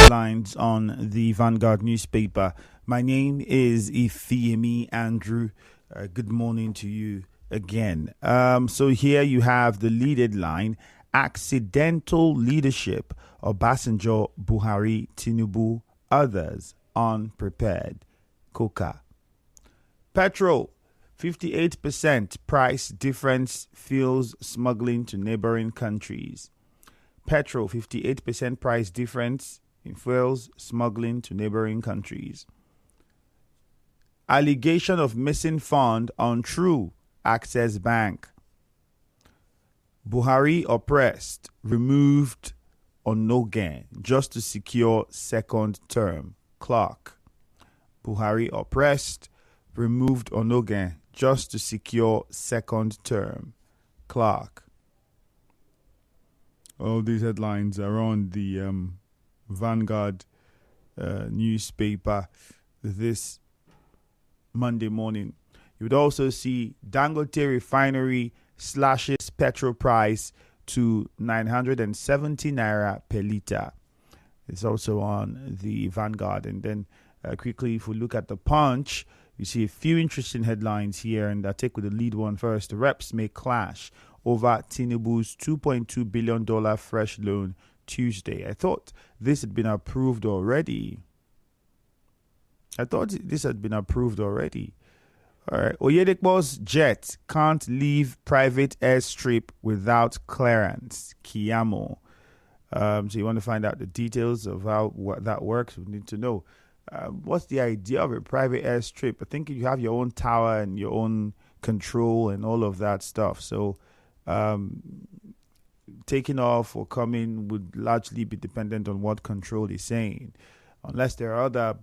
headlines on the Vanguard newspaper. My name is Ifeemi Andrew. Good morning to you again. So here you have the lead headline: accidental leadership, Obasanjo, Buhari, Tinubu, others unprepared. Coca. Petrol, 58% price difference fuels smuggling to neighboring countries. Petrol, 58% price difference in fuels smuggling to neighboring countries. Allegation of missing fund untrue, Access Bank. Buhari oppressed, removed Onogen just to secure second term. Clark. Buhari oppressed, removed Onogen just to secure second term. Clark. All these headlines are on the Vanguard newspaper this Monday morning. You would also see Dangote Refinery slashes petrol price to 970 naira per litre. It's also on the Vanguard. And then quickly, if we look at the Punch, you see a few interesting headlines here, and I'll take with the lead one first. The reps may clash over Tinubu's $2.2 billion fresh loan Tuesday. I thought this had been approved already. All right. Oyedepo's jet can't leave private airstrip without clearance. Kiyamo. So you want to find out the details of how that works? We need to know. What's the idea of a private airstrip? I think you have your own tower and your own control and all of that stuff. So taking off or coming would largely be dependent on what control is saying, unless there are other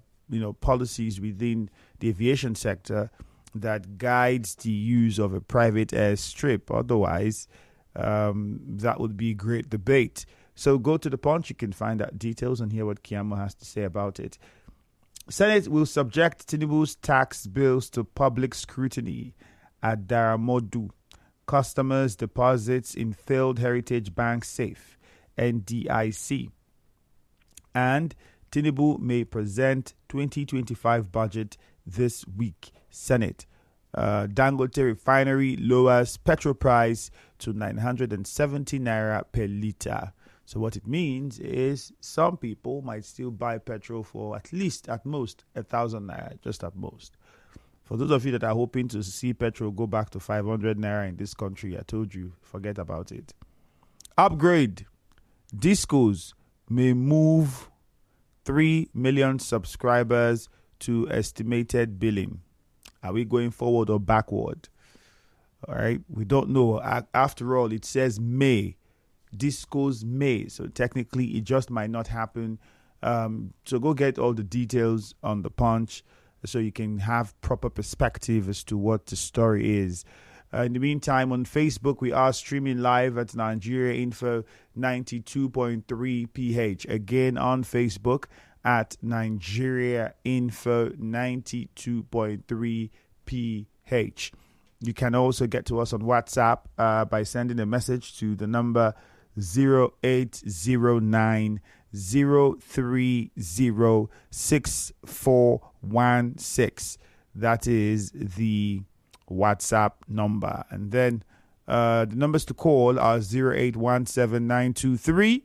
policies within the aviation sector that guides the use of a private airstrip. Otherwise, that would be great debate. So go to the Punch. You can find out details and hear what Kiyamo has to say about it. Senate will subject Tinubu's tax bills to public scrutiny at Daramodu. Customers' deposits in failed Heritage Bank safe, NDIC. And Tinubu may present 2025 budget this week. Senate. Dangote Refinery lowers petrol price to 970 naira per litre. So what it means is some people might still buy petrol for at most 1,000 naira, just at most. For those of you that are hoping to see petrol go back to 500 naira in this country, I told you, forget about it. Upgrade. Discos may move 3 million subscribers to estimated billing. Are we going forward or backward? All right. We don't know. After all, it says may. Discos may. So technically, it just might not happen. So go get all the details on the Punch so you can have proper perspective as to what the story is. In the meantime, on Facebook, we are streaming live at Nigeria Info 92.3 PH. Again, on Facebook at Nigeria Info 92.3 PH. You can also get to us on WhatsApp by sending a message to the number 0809 030 6416. That is the WhatsApp number. And then the numbers to call are 0817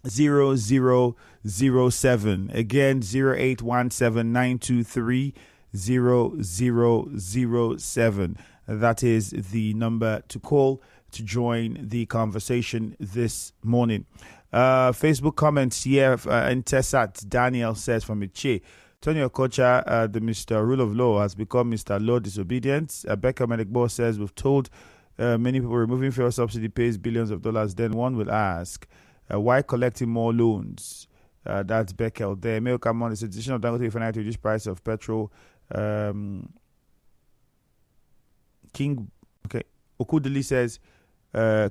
0007. Again, 0817 0007. That is the number to call to join the conversation this morning. Facebook comments here. Intesat Daniel says from Iche, Tony Okocha, the Mr. Rule of Law, has become Mr. Law Disobedience. Becca Medikbo says, we've told many people removing fuel subsidy pays billions of dollars. Then one will ask, why collecting more loans? That's Beckel there. Mail Camon, the decision of Dangote Refinery to reduce price of petrol. Okudili says,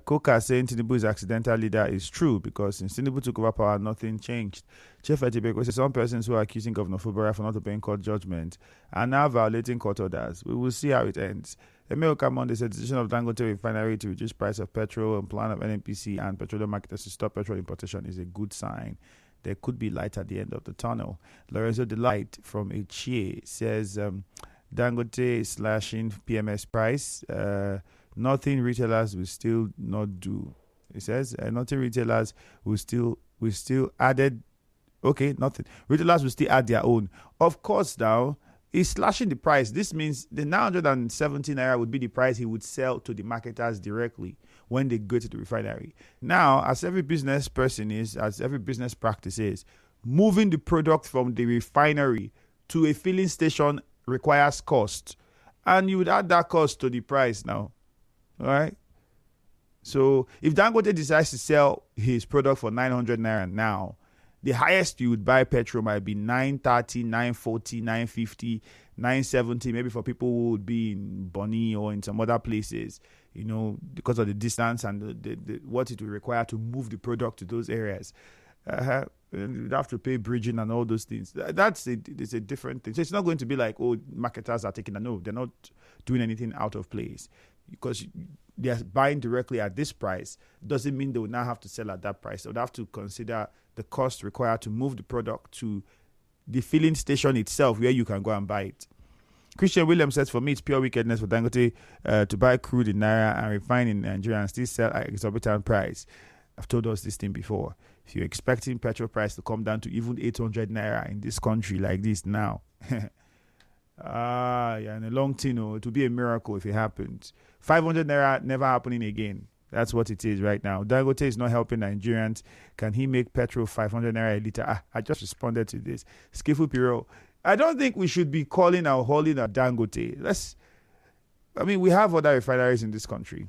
Coca saying Tinubu is accidental leader is true because since Tinubu took over power, nothing changed. Chief Etibeko says some persons who are accusing Governor Fubara for not obeying court judgment are now violating court orders. We will see how it ends. Emil Kamon, the decision of Dangote Refinery to reduce price of petrol and plan of NNPC and petroleum marketers to stop petrol importation is a good sign. there could be light at the end of the tunnel. Lorenzo Delight from Echie says Dangote is slashing PMS price. Nothing retailers will still not do. He says nothing retailers will still added. Okay, nothing. Retailers will still add their own. Of course, now he's slashing the price. This means the 970 naira would be the price he would sell to the marketers directly when they go to the refinery. Now, as every business person is, as every business practice is, moving the product from the refinery to a filling station requires cost. And you would add that cost to the price now. All right? So if Dangote decides to sell his product for 900 naira now, the highest you would buy petrol might be 930, 940, 950, 970, maybe for people who would be in Bonny or in some other places, because of the distance and the what it will require to move the product to those areas. You'd have to pay bridging and all those things. It's a different thing. So it's not going to be like, marketers are taking no, they're not doing anything out of place. Because they're buying directly at this price doesn't mean they will now have to sell at that price. They would have to consider the cost required to move the product to the filling station itself where you can go and buy it. Christian Williams says, for me, it's pure wickedness for Dangote to buy crude in Naira and refine in Nigeria and still sell at exorbitant price. I've told us this thing before. If you're expecting petrol price to come down to even 800 Naira in this country like this now, in a long thing, it would be a miracle if it happens. 500 Naira never happening again. That's what it is right now. Dangote is not helping Nigerians. Can he make petrol 500 Naira a liter? I just responded to this. Skifu Piro, I don't think we should be calling or hauling at Dangote. We have other refineries in this country.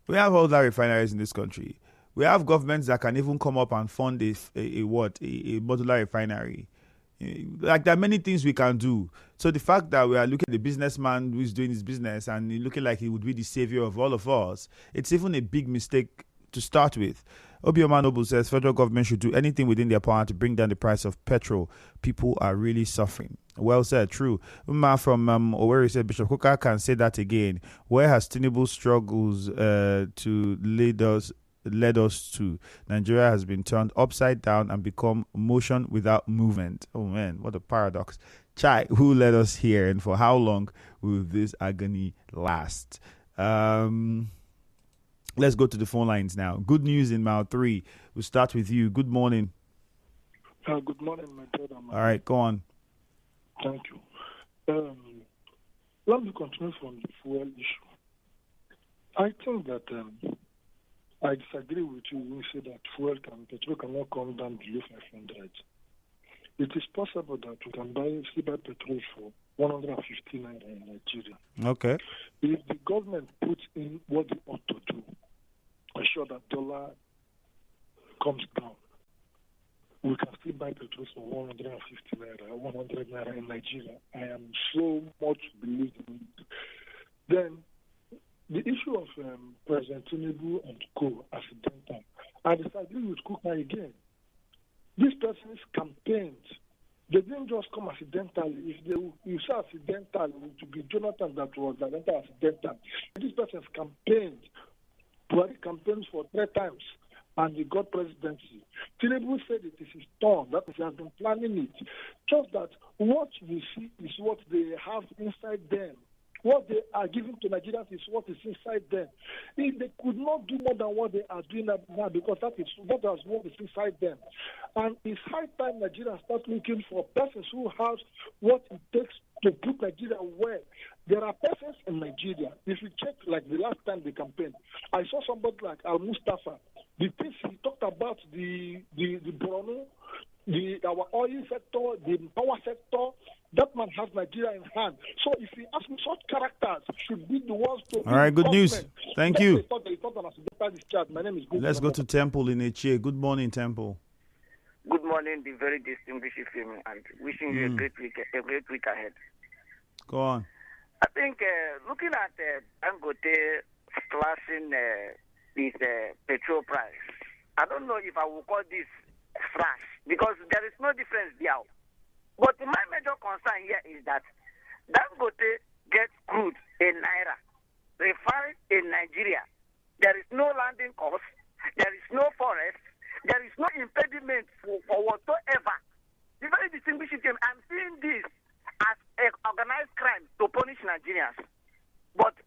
We have governments that can even come up and fund a modular refinery. Like, there are many things we can do. So the fact that we are looking at the businessman who is doing his business and looking like he would be the savior of all of us, it's even a big mistake to start with. Obioma Noble says federal government should do anything within their power to bring down the price of petrol. People are really suffering. Well said, true. Uma from Owerri said Bishop Kuka can say that again. Where has Tinubu struggles to led us to? Nigeria has been turned upside down and become motion without movement. Oh man, what a paradox. Chai, who led us here and for how long will this agony last? Let's go to the phone lines now. Good news in Mile 3. We'll start with you. Good morning. Good morning, my brother. All right, go on. Thank you. Let me continue from the fuel issue. I think that I disagree with you when you say that petrol cannot come down below 500. It is possible that we can buy petrol for 150 naira in Nigeria. Okay. If the government puts in what they ought to do, ensure that dollar comes down, we can still buy petrol for 150 naira, 100 naira in Nigeria. I am so much believing in it. Then, the issue of President Tinubu and Co. accidental, I disagree with Kuka again. These persons campaigned. They didn't just come accidentally. If you say accidental, it would be Jonathan that was accidental. These persons campaigned. Buhari campaigned for 3 times, and he got presidency. Tinubu said it is his turn, that he has been planning it. Just that what we see is what they have inside them. What they are giving to Nigerians is what is inside them. If they could not do more than what they are doing now, because that is what is inside them. And it's high time Nigerians start looking for persons who have what it takes to put Nigeria well. There are persons in Nigeria. If you check, like the last time they campaigned, I saw somebody like Al Mustafa. The things he talked about, the Borno, our oil sector, the power sector, that man has Nigeria in hand. So if you ask me, such characters should be the ones to... All right, good news. Thank you. My name is Good. Let's go to Temple in Echie. Good morning, Temple. Good morning, the very distinguished Femi, and wishing you a great week ahead. Go on. I think looking at Dangote slashing this petrol price, I don't know if I will call this slash, because there is no difference there. But my major concern here is that Dangote gets crude in Naira, refined in Nigeria. There is no landing cost. There is no forest. There is no impediment for whatsoever. The very distinguished team, I'm seeing this as an organized crime to punish Nigerians. But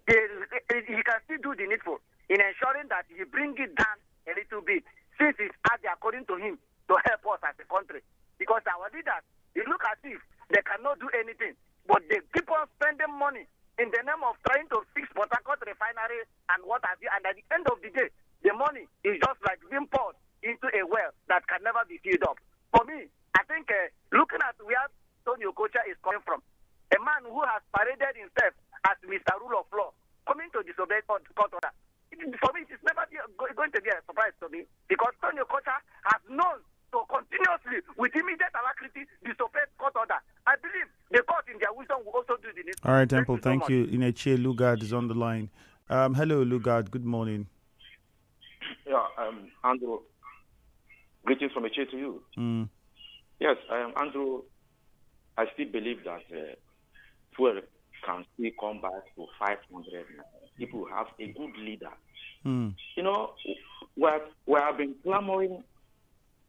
he can still do the needful in ensuring that he bring it down a little bit, since it's added according to him to help us as a country. Because our leaders, they look as if they cannot do anything, but they keep on spending money in the name of trying to fix Port Harcourt refinery and what have you. And at the end of the day, the money is just like being poured into a well that can never be filled up. For me, I think looking at where Tony Okocha is coming from, a man who has paraded himself as Mr. Rule of Law, coming to disobey court order. For me, it is never going to be a surprise to me, because Tony Okocha has known to continuously, with immediate alacrity, disobey court order. I believe the court in their wisdom will also do the needful. All right, Temple, thank you. Ineche Lugard is on the line. Hello, Lugard. Good morning. Yeah, Andrew. Greetings from Eche to you. Yes, Andrew. I still believe that fuel can still come back to 500. People have a good leader. You know, we have been clamoring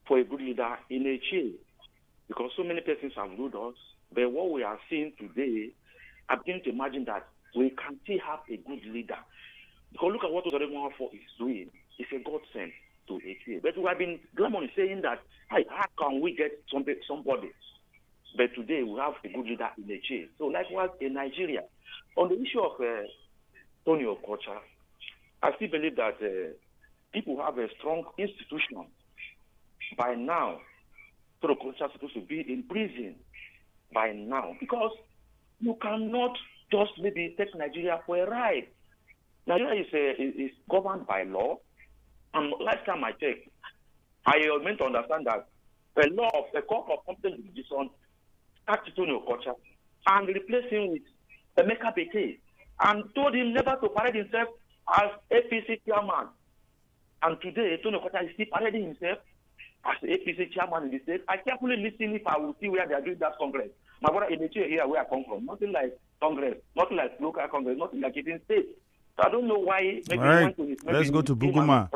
for a good leader in Eche because so many persons have ruled us. But what we are seeing today, I begin to imagine that we can still have a good leader. Because look at what Ozoremoafo is doing. It's a godsend to Eche. But we have been clamoring saying that, hey, how can we get somebody? But today we have a good leader in Eche. So likewise in Nigeria, on the issue of Tony Okocha, I still believe that people have a strong institution. By now, Tony Okocha is supposed to be in prison by now, because you cannot just maybe take Nigeria for a ride. Nigeria is governed by law, and last time I checked, I meant to understand that the court of competent jurisdiction asked Tony Okocha and replaced him with Emeka Beke and told him never to parade himself as APC chairman. And today, Tony Okocha is still parading himself as the APC chairman in the state. I carefully listen if I will see where they are doing that Congress. My brother, in the chair here where I come from, nothing like Congress, nothing like local Congress, nothing like it in state. So I don't know why. Maybe all right, let's go to Buguma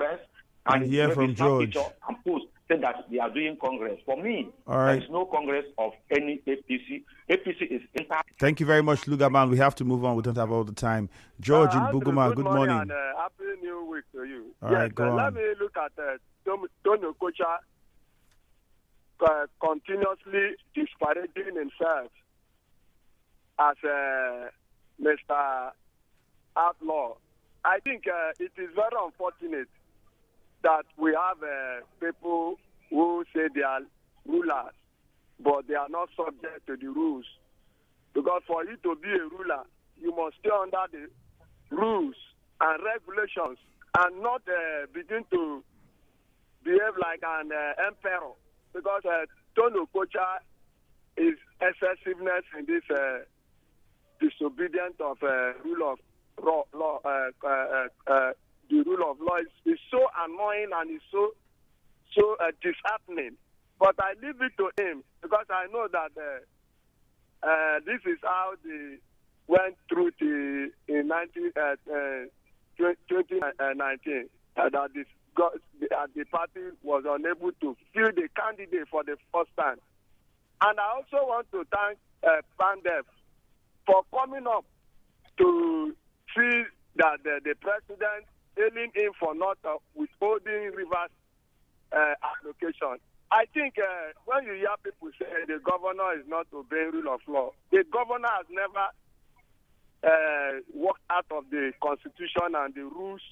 and hear from George. And post said that they are doing Congress. For me, there is no Congress of any APC. APC is entire. Thank you very much, Lugaman. We have to move on. We don't have all the time. George in Buguma, good morning. And happy new week to you. All right, go on. Let me look at Tony Okocha continuously disparaging himself as Mr. Outlaw. I think it is very unfortunate that we have people who say they are rulers, but they are not subject to the rules. Because for you to be a ruler, you must stay under the rules and regulations and not begin to behave like an emperor. Because Tony Okocha is excessiveness in this disobedience of rule of law. The rule of law is so annoying and is so disheartening. But I leave it to him because I know that this is how they went through in 2019. That the party was unable to fill the candidate for the first time. And I also want to thank Pandef for coming up to see that the president hailing in for not withholding Rivers allocation. I think when you hear people say the governor is not obeying rule of law, the governor has never worked out of the constitution and the rules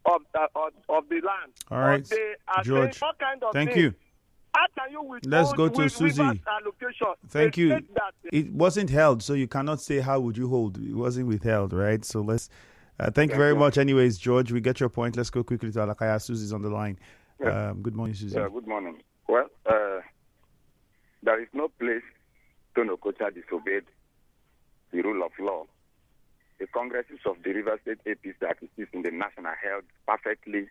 of the land. All right, George. Thank you. How can you withhold? Let's go to Susie. Allocation? Thank you. It wasn't held, so you cannot say how would you hold. It wasn't withheld, right? So let's. Thank you very much. Anyways, George, we get your point. Let's go quickly to Alakaya. Susie's on the line. Yes. Good morning, Susie. Yeah, good morning. Well, there is no place Tony Okocha disobeyed the rule of law. The congresses of the River State APC that exists in the national held perfectly.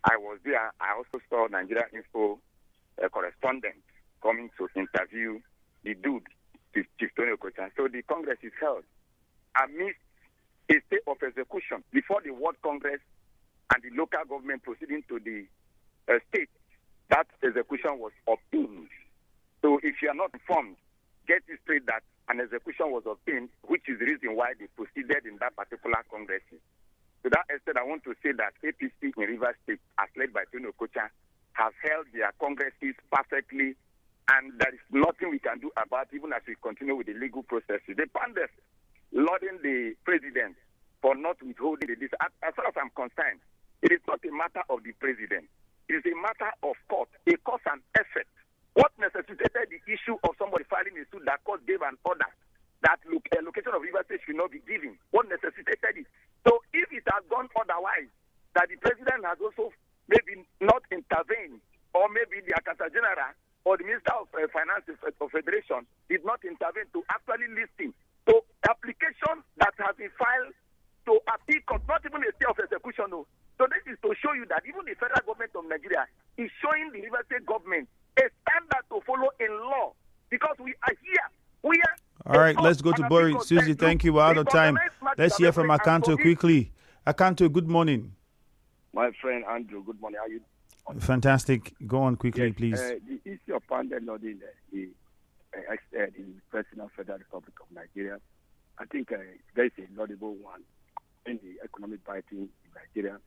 I was there. I also saw Nigeria Info correspondent coming to interview the dude, Chief Tony Okocha. So the Congress is held amidst a state of execution before the World Congress and the local government proceeding to the state that execution was obtained. So if you are not informed, get it straight that an execution was obtained, which is the reason why they proceeded in that particular congress. To that extent, I want to say that APC in Rivers State, as led by Tony Okocha, has held their congresses perfectly, and there is nothing we can do about it, even as we continue with the legal processes. The pandas lauding the president for not withholding the list. As far as I'm concerned, it is not a matter of the president. It is a matter of court, a cause and effect. What necessitated the issue of somebody filing a suit that court gave an order that location of Rivers State should not be given? What necessitated it? So if it has gone otherwise, that the president has also maybe not intervened, or maybe the Accountant General or the Minister of Finance of Federation did not intervene to actually list him. So application that has been filed to appeal court, not even a stay of execution. No. So this is to show you that even the federal government of Nigeria is showing the Rivers State government a standard to follow in law, because we are here. All right, let's go to Boris. Susie, thank you. We're out of time. Let's hear from Akanto quickly. Akanto, good morning. My friend Andrew, good morning. How are you? Fantastic. Go on quickly, please. The issue of pandemic loading the President of the Federal Republic of Nigeria, I think there is a laudable one in the economic fighting in Nigeria.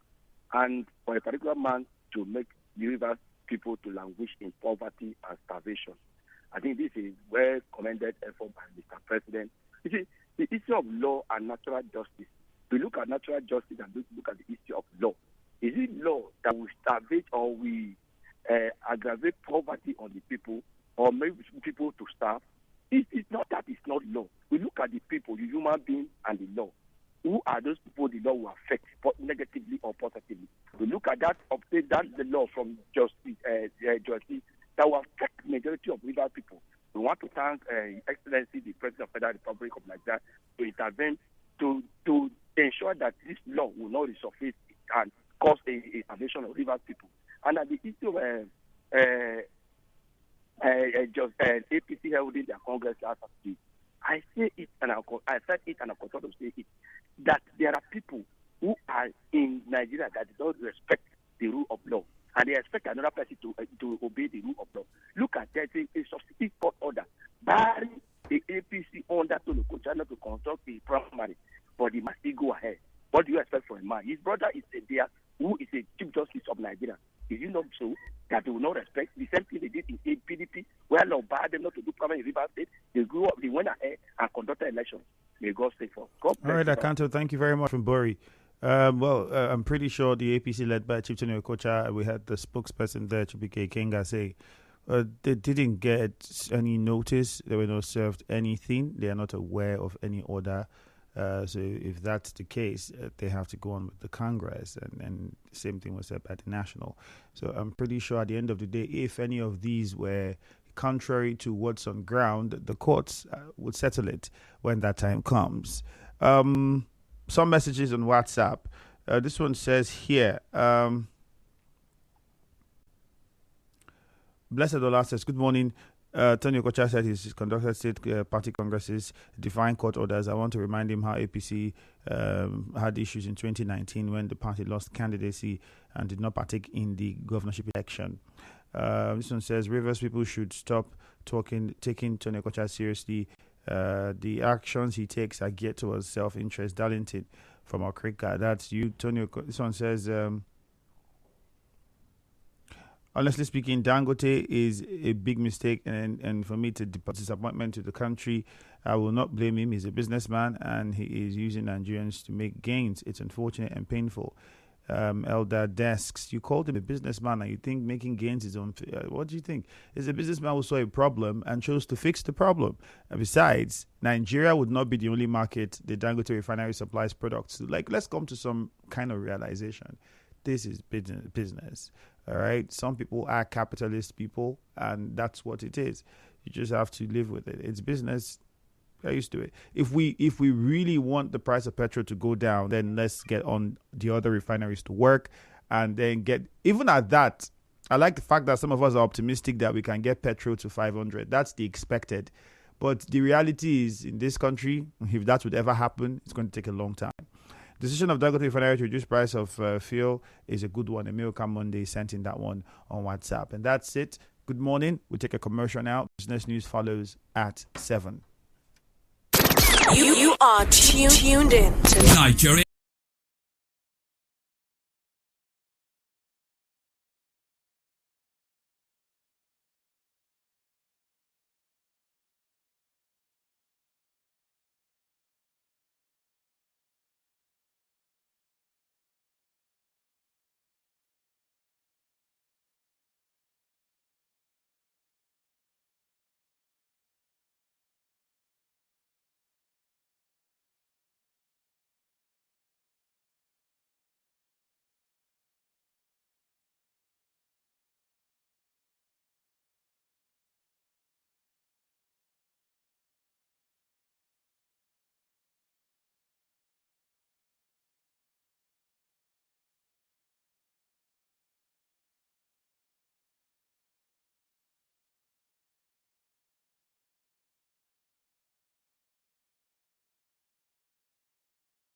And for a particular man to make Rivers people to languish in poverty and starvation, I think this is well commended effort by Mr. President. You see, the issue of law and natural justice, we look at natural justice and look at the issue of law. Is it law that will starvate or we aggravate poverty on the people or make people to starve? It's not that it's not law. We look at the people, the human being and the law. Who are those people the law will affect negatively or positively? We look at that, obtain that the law from justice that will affect the majority of Rivers people. We want to thank Excellency, the President of the Federal Republic of Nigeria, to intervene to ensure that this law will not resurface and cause a salvation of Rivers people. And at the issue of APC holding their Congress last week, I say it and I said it and I continue to say it, that there are people who are in Nigeria that don't respect the rule of law, and they expect another person to obey the rule of law. Look at that, a substitute court order barring the APC under Tony Okocha not to conduct the primary, but they must still go ahead. What do you expect from a man? His brother is there who is a Chief Justice of Nigeria. Is it not so that they will not respect the same thing they did in PDP, where law barred them not to do primary in Rivers State? They grew up, they went ahead and conducted elections. May God stay for. All right, Akanto, thank you very much from Bori. I'm pretty sure the APC led by Chief Tony Okocha, we had the spokesperson there, Chibike Kenga, say they didn't get any notice. They were not served anything. They are not aware of any order. So if that's the case, they have to go on with the Congress, and the same thing was said by the National. So I'm pretty sure at the end of the day, if any of these were contrary to what's on ground, the courts would settle it when that time comes. Some messages on WhatsApp. This one says here, Blessed Ola says, good morning. Tony Okocha said he's conducted state party congresses, defying court orders. I want to remind him how APC had issues in 2019 when the party lost candidacy and did not partake in the governorship election. This one says Rivers people should stop taking Tony Okocha seriously. The actions he takes are geared towards self-interest. Darlington from Okrika. That's you, Tony. This one says, honestly speaking, Dangote is a big mistake, and for me, to disappointment to the country. I will not blame him. He's a businessman, and he is using Nigerians to make gains. It's unfortunate and painful. Elder Desks, you called him a businessman, and you think making gains is unfair. What do you think? Is a businessman who saw a problem and chose to fix the problem. And besides, Nigeria would not be the only market the Dangote refinery supplies products to. Like, let's come to some kind of realization. This is business. All right. Some people are capitalist people, and that's what it is. You just have to live with it. It's business. Get used to it. If we really want the price of petrol to go down, then let's get on the other refineries to work, and then get, even at that, I like the fact that some of us are optimistic that we can get petrol to 500. That's the expected. But the reality is, in this country, if that would ever happen, it's going to take a long time. Decision of Dangote Refinery to reduce price of fuel is a good one. Emilka Monday sent in that one on WhatsApp. And that's it. Good morning. We'll take a commercial now. Business News follows at 7. You are tuned in to Nigeria.